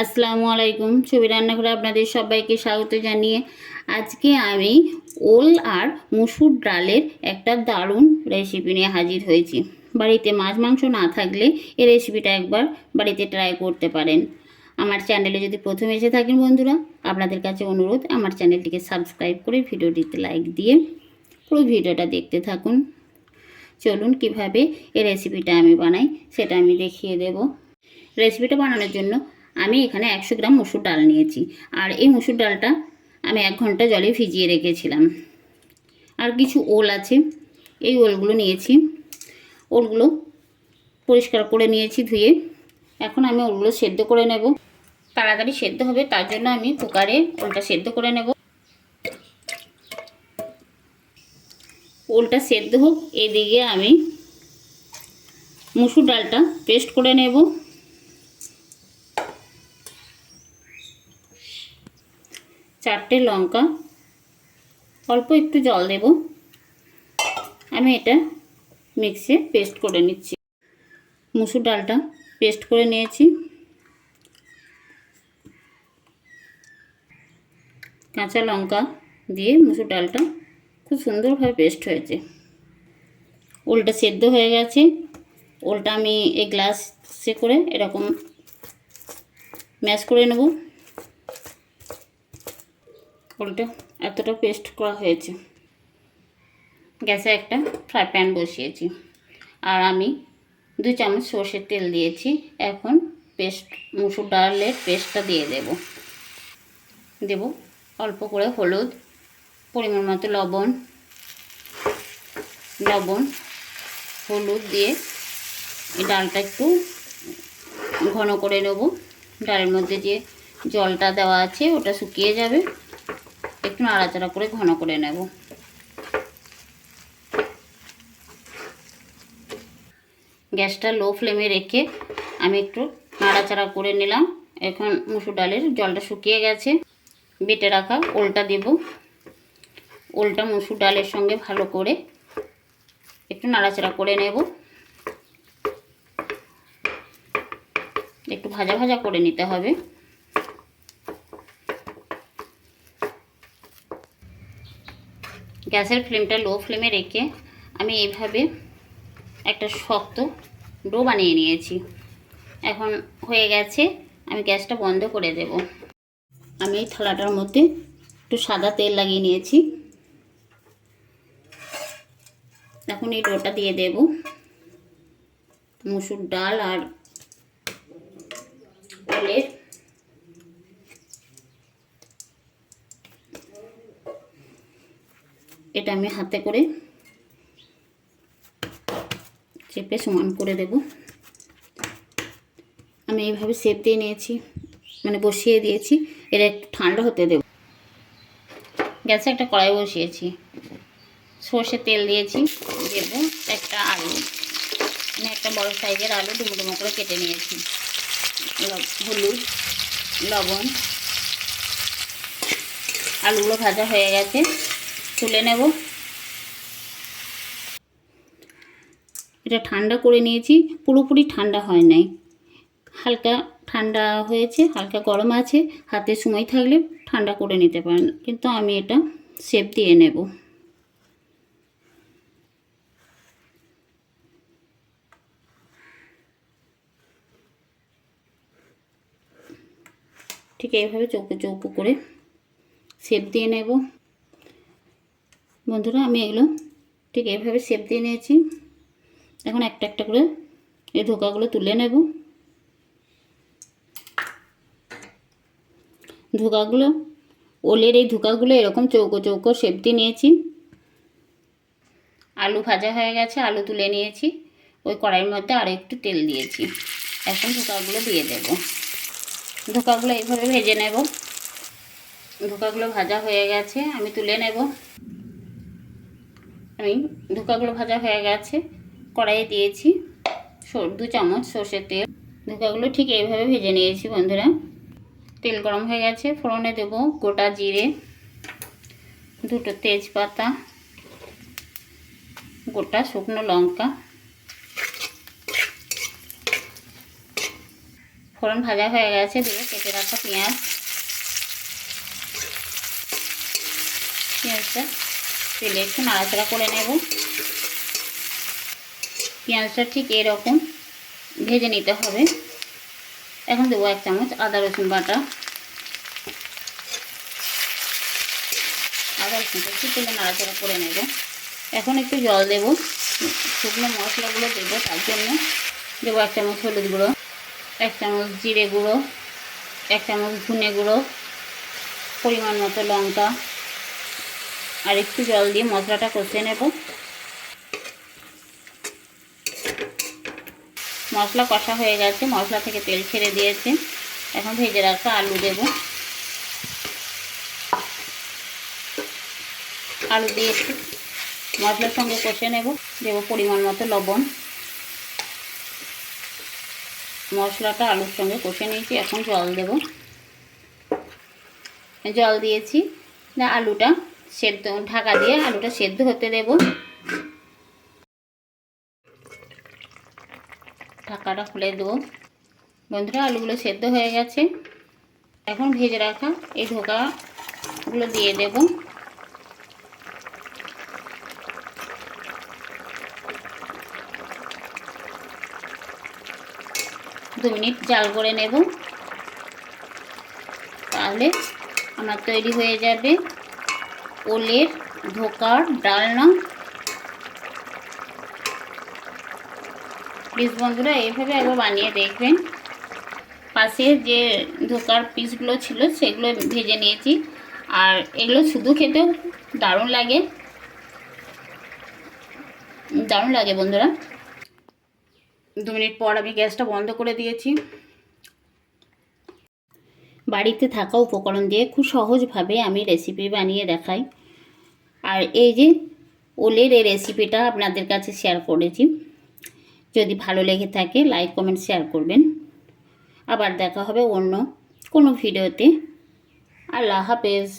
আসসালামু আলাইকুম। ছবি রান্নাঘরে আপনাদের সবাইকে স্বাগত জানিয়ে আজকে আমি ওল আর মুসুর ডালের একটা দারুণ রেসিপি নিয়ে হাজির হয়েছি। বাড়িতে মাছ মাংস না থাকলে এই রেসিপিটা একবার বাড়িতে ট্রাই করতে পারেন। আমার চ্যানেলে যদি প্রথম এসে থাকেন বন্ধুরা, আপনাদের কাছে অনুরোধ আমার চ্যানেলটিকে সাবস্ক্রাইব করে ভিডিওটিতে লাইক দিয়ে পুরো ভিডিওটা দেখতে থাকুন। চলুন কিভাবে এই রেসিপিটা আমি বানাই সেটা আমি দেখিয়ে দেব। রেসিপিটা বানানোর জন্য আমি এখানে 100 গ্রাম মসুর ডাল নিয়েছি। আর এই মসুর ডালটা আমি 1 ঘন্টা জলে ভিজিয়ে রেখেছিলাম। আর কিছু ওল আছে, এই ওলগুলো নিয়েছি। ওলগুলো পরিষ্কার করে নিয়েছি ধুয়ে। এখন আমি ওলগুলো সেদ্ধ করে নেব। তাড়াতাড়ি সেদ্ধ হবে তার জন্য আমি কুকারে ওলটা সেদ্ধ করে নেব। ওলটা সেদ্ধ হোক, এদিকে আমি মসুর ডালটা পেস্ট করে নেব। চারটে লঙ্কা, অল্প একটু জল দেব। আমি এটা মিক্সে পেস্ট করে নিচ্ছি। মসুর ডালটা পেস্ট করে নিয়েছি। কাঁচা লঙ্কা দিয়ে মসুর ডালটা খুব সুন্দরভাবে পেস্ট হয়েছে। ওলটা সেদ্ধ হয়ে গেছে। ওলটা আমি এই গ্লাসে করে এরকম ম্যাশ করে নেব। ওলটা এতটা পেস্ট করা হয়েছে। গ্যাসে একটা ফ্রাই প্যান বসিয়েছি আর আমি 2 চামচ সর্ষের তেল দিয়েছি। এখন মুসুর ডালের পেস্টটা দিয়ে দেব অল্প করে হলুদ, পরিমাণ মতো লবণ, হলুদ দিয়ে এই ডালটা একটু ঘন করে নেব। ডালের মধ্যে যে জলটা দেওয়া আছে ওটা শুকিয়ে যাবে। একটু নাড়াচাড়া করে ঘন করে নেব। গ্যাসটা লো ফ্লেমে রেখে আমি একটু নাড়াচাড়া করে নিলাম। এখন মসুর ডালের জলটা শুকিয়ে গেছে। বেটে রাখা ওলটা দেব। ওলটা মসুর ডালের সঙ্গে ভালো করে একটু নাড়াচাড়া করে নেব। একটু ভাজা ভাজা করে নিতে হবে। গ্যাসের ফ্লেমটা লো ফ্লেমে রেখে আমি এইভাবে একটা শক্ত ডো বানিয়ে নিয়েছি। এখন হয়ে গেছে, আমি গ্যাসটা বন্ধ করে দেব। আমি এই থালাটার মধ্যে একটু সাদা তেল লাগিয়ে নিয়েছি। এখন এই ডোটা দিয়ে দেব। মসুর ডাল আর ওলের এটা আমি হাতে করে চেপে সমান করে দেব। আমি এইভাবে শেপ দিয়ে নিয়েছি, মানে বসিয়ে দিয়েছি। এটা একটু ঠান্ডা হতে দেব। গ্যাসে একটা কড়াই বসিয়েছি, সর্ষের তেল দিয়েছি। দেব একটা আলু, আমি একটা বড় সাইজের আলু ডুমো ডুমো করে কেটে নিয়েছি। হলুদ, লবণ, আলুগুলো ভাজা হয়ে গেছে, তুলে নেব। এটা ঠান্ডা করে নিয়েছি, পুরোপুরি ঠান্ডা হয় নাই, হালকা ঠান্ডা হয়েছে, হালকা গরম আছে। হাতে সময় থাকলে ঠান্ডা করে নিতে পারেন, কিন্তু আমি এটা শেপ দিয়ে নেব। ঠিক এইভাবে চৌকো চৌকো করে শেপ দিয়ে নেব। বন্ধুরা, আমি এগুলো ঠিক এইভাবে শেপ দিয়ে নিয়েছি। এখন একটা একটা করে এই ধোকাগুলো তুলে নেব। ধোকাগুলো, ওলের এই ধোকাগুলো এরকম চৌকো চৌকো শেপ দিয়ে নিয়েছি। আলু ভাজা হয়ে গেছে, আলু তুলে নিয়েছি। ওই কড়াইয়ের মধ্যে আর একটু তেল দিয়েছি। এখন ধোকাগুলো দিয়ে দেব। ধোকাগুলো এইভাবে ভেজে নেব। ধোকাগুলো ভাজা হয়ে গেছে, আমি তুলে নেব। আমি ধোকাগুলো ভাজা হয়ে গেছে, কড়াইয়ে দিয়েছি 2 চামচ সর্ষের তেল। ধোকাগুলো ঠিক এইভাবে ভেজে নিয়েছি। বন্ধুরা, তেল গরম হয়ে গেছে, ফোড়নে দেব গোটা জিরে, 2টো তেজপাতা, গোটা শুকনো লঙ্কা, পাঁচফোড়ন ভাজা হয়ে গেছে, দিয়ে কেটে রাখা পেঁয়াজটা তেলে একটু নাড়াচাড়া করে নেব। পেঁয়াজটা ঠিক এরকম ভেজে নিতে হবে। এখন দেবো 1 চামচ আদা রসুন বাটা। আদা রসুনটা একটু তেলে নাড়াচাড়া করে নেব। এখন একটু জল দেব, শুকনো মশলাগুলো দেবো, তার জন্য দেবো 1 চামচ হলুদ গুঁড়ো, 1 চামচ জিরে গুঁড়ো, 1 চামচ ধনে গুঁড়ো, পরিমাণ মতো লঙ্কা, আর একটু জল দিয়ে মশলাটা কষে নেব। মশলা কষা হয়ে গেছে, মশলা থেকে তেল ছেড়ে দিয়েছে। এখন ভেজে রাখা আলু দেব। আলু দিয়ে একটু মশলার সঙ্গে কষে নেব। দেব পরিমাণ মতো লবণ। মশলাটা আলুর সঙ্গে কষে নিয়েছি, এখন জল দেব। জল দিয়েছি, আলুটা সেদ্ধ, ঢাকা দিয়ে আলুটা সেদ্ধ হতে দেব। ঢাকাটা খুলে দেবো। বন্ধুরা, আলুগুলো সেদ্ধ হয়ে গেছে। এখন ভেজে রাখা এই ধোকাগুলো দিয়ে দেব। দু মিনিট জাল করে নেব, তাহলে আমার তৈরি হয়ে যাবে ওলের ধোকার ডালনা। প্লিজ বন্ধুরা, এইভাবে একবার বানিয়ে দেখবেন। পাশে যে ধোকার পিসগুলো ছিল সেগুলো ভেজে নিয়েছি, আর এগুলো শুধু খেতেও দারুণ লাগে, দারুণ লাগে বন্ধুরা। 2 মিনিট পর আমি গ্যাসটা বন্ধ করে দিয়েছি। বাড়িতে থাকা উপকরণ দিয়ে খুব সহজভাবে আমি রেসিপি বানিয়ে দেখাই। আর এই যে ওলের এই রেসিপিটা আপনাদের কাছে শেয়ার করেছি। যদি ভালো লেগে থাকে লাইক কমেন্ট শেয়ার করবেন। আবার দেখা হবে অন্য কোনো ভিডিওতে। আল্লাহ হাফেজ।